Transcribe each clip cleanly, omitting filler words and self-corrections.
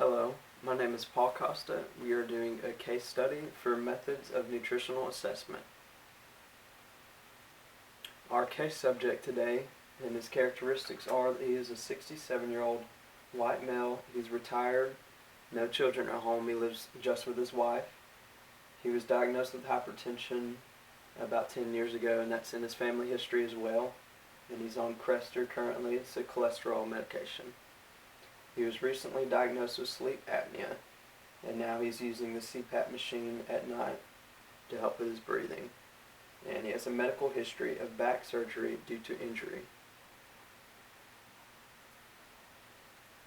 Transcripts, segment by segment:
Hello, my name is Paul Costa. We are doing a case study for methods of nutritional assessment. Our case subject today and his characteristics are that he is a 67-year-old white male. He's retired, no children at home. He lives just with his wife. He was diagnosed with hypertension about 10 years ago, and that's in his family history as well. And he's on Crestor currently. It's a cholesterol medication. He was recently diagnosed with sleep apnea, and now he's using the CPAP machine at night to help with his breathing. And he has a medical history of back surgery due to injury.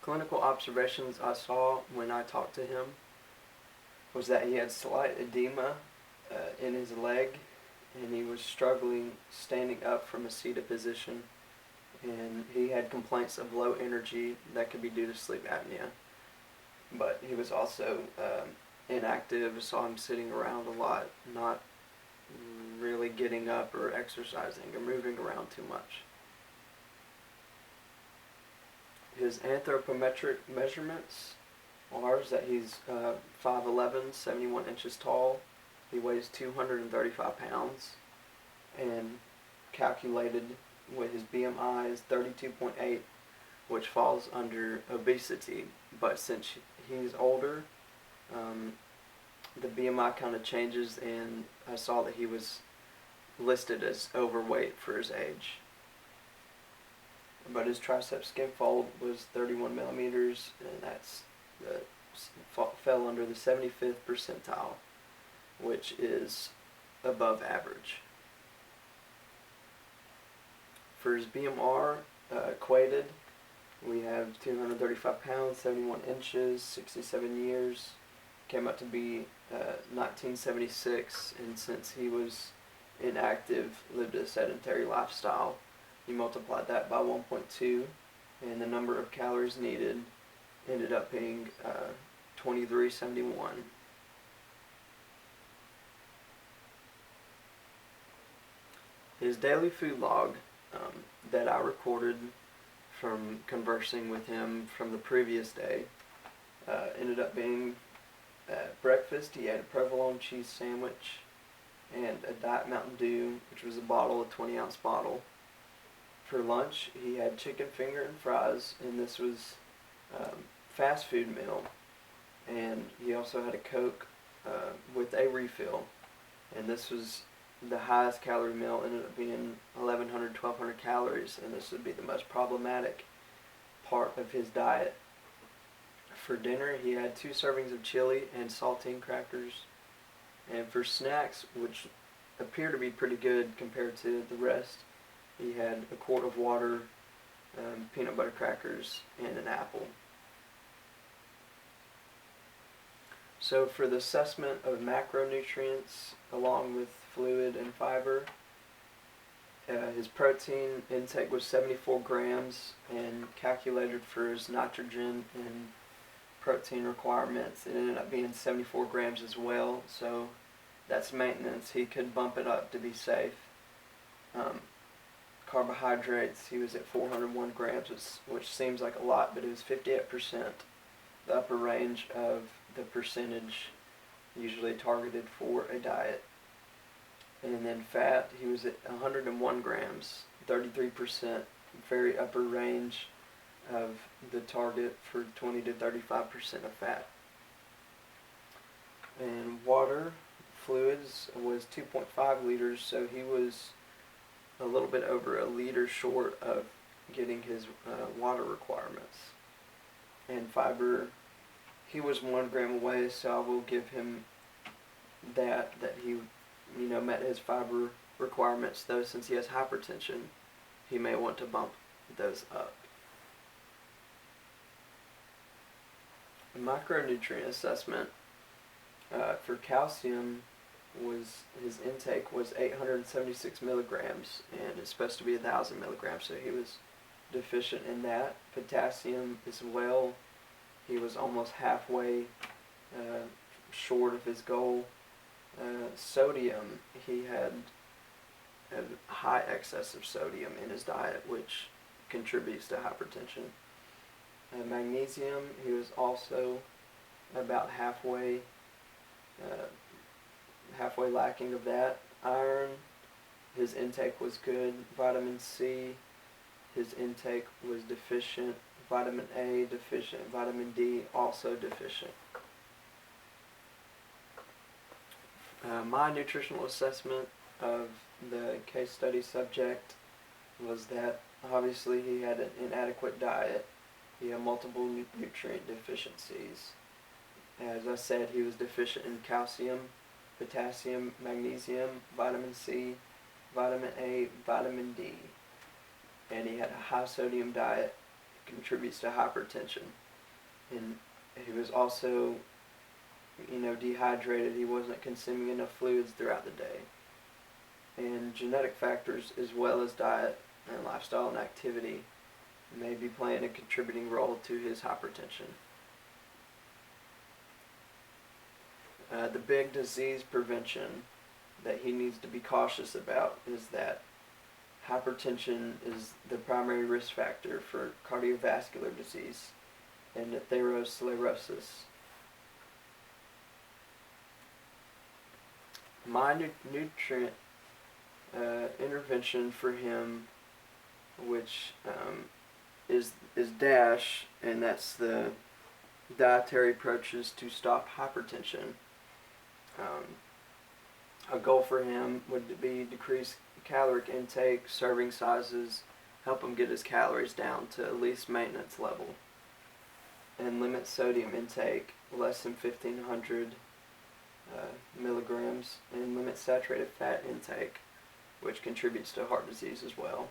Clinical observations I saw when I talked to him was that he had slight edema in his leg, and he was struggling standing up from a seated position. And he had complaints of low energy that could be due to sleep apnea. But he was also inactive, saw him sitting around a lot, not really getting up or exercising or moving around too much. His anthropometric measurements are that he's 5'11", 71 inches tall. He weighs 235 pounds, and calculated with his BMI is 32.8, which falls under obesity. But since he's older, the BMI kind of changes, and I saw that he was listed as overweight for his age. But his tricep skin fold was 31 millimeters, and that's fell under the 75th percentile, which is above average. For his BMR equated, we have 235 pounds, 71 inches, 67 years. Came up to be 1976, and since he was inactive, lived a sedentary lifestyle, you multiplied that by 1.2, and the number of calories needed ended up being 2371. His daily food log that I recorded from conversing with him from the previous day ended up being breakfast. He had a provolone cheese sandwich and a Diet Mountain Dew, which was a 20-ounce bottle. For lunch, he had chicken finger and fries, and this was fast food meal. And he also had a Coke with a refill, and this was the highest calorie meal. Ended up being 1,100, 1,200 calories, and this would be the most problematic part of his diet. For dinner, he had 2 servings of chili and saltine crackers, and for snacks, which appear to be pretty good compared to the rest, he had a quart of water, peanut butter crackers, and an apple. So for the assessment of macronutrients along with fluid and fiber, his protein intake was 74 grams, and calculated for his nitrogen and protein requirements, it ended up being 74 grams as well, so that's maintenance. He could bump it up to be safe. Carbohydrates, he was at 401 grams, which seems like a lot, but it was 58%, the upper range of the percentage usually targeted for a diet. And then fat, he was at 101 grams, 33%, very upper range of the target for 20 to 35% of fat. And water, fluids, was 2.5 liters, so he was a little bit over a liter short of getting his water requirements. And fiber, he was 1 gram away, so I will give him that he met his fiber requirements, though since he has hypertension, he may want to bump those up. The micronutrient assessment for calcium was, his intake was 876 milligrams, and it's supposed to be 1,000 milligrams, so he was deficient in that. Potassium as well, he was almost halfway short of his goal. Sodium, he had a high excess of sodium in his diet, which contributes to hypertension. Magnesium, he was also about halfway lacking of that. Iron, his intake was good. Vitamin C, his intake was deficient. Vitamin A deficient. Vitamin D also deficient. My nutritional assessment of the case study subject was that obviously he had an inadequate diet. He had multiple nutrient deficiencies. As I said, he was deficient in calcium, potassium, magnesium, vitamin C, vitamin A, vitamin D. And he had a high sodium diet, contributes to hypertension. And he was also, dehydrated. He wasn't consuming enough fluids throughout the day. And genetic factors as well as diet and lifestyle and activity may be playing a contributing role to his hypertension. The big disease prevention that he needs to be cautious about is that hypertension is the primary risk factor for cardiovascular disease and atherosclerosis. My nutrient intervention for him, which is DASH, and that's the dietary approaches to stop hypertension. A goal for him would be decrease caloric intake, serving sizes, help him get his calories down to at least maintenance level, and limit sodium intake less than 1,500 milligrams, and limit saturated fat intake, which contributes to heart disease as well.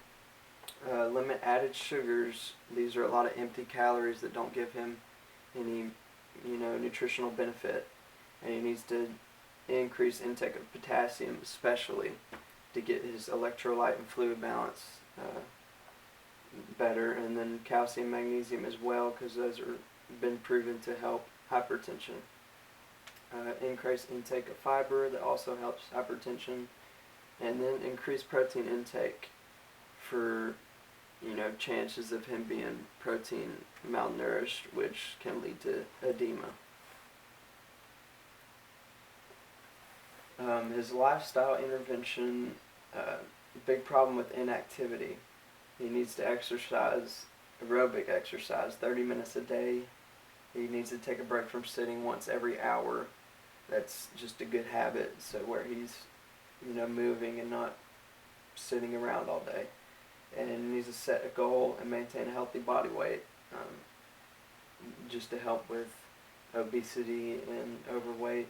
Limit added sugars. These are a lot of empty calories that don't give him any, nutritional benefit, and he needs to increase intake of potassium, especially to get his electrolyte and fluid balance better, and then calcium, magnesium as well, because those are been proven to help hypertension. Increase intake of fiber, that also helps hypertension, and then increase protein intake for chances of him being protein malnourished, which can lead to edema. His lifestyle intervention, big problem with inactivity. He needs to exercise, aerobic exercise, 30 minutes a day. He needs to take a break from sitting once every hour. That's just a good habit, so where he's, moving and not sitting around all day. And he needs to set a goal and maintain a healthy body weight, just to help with obesity and overweight.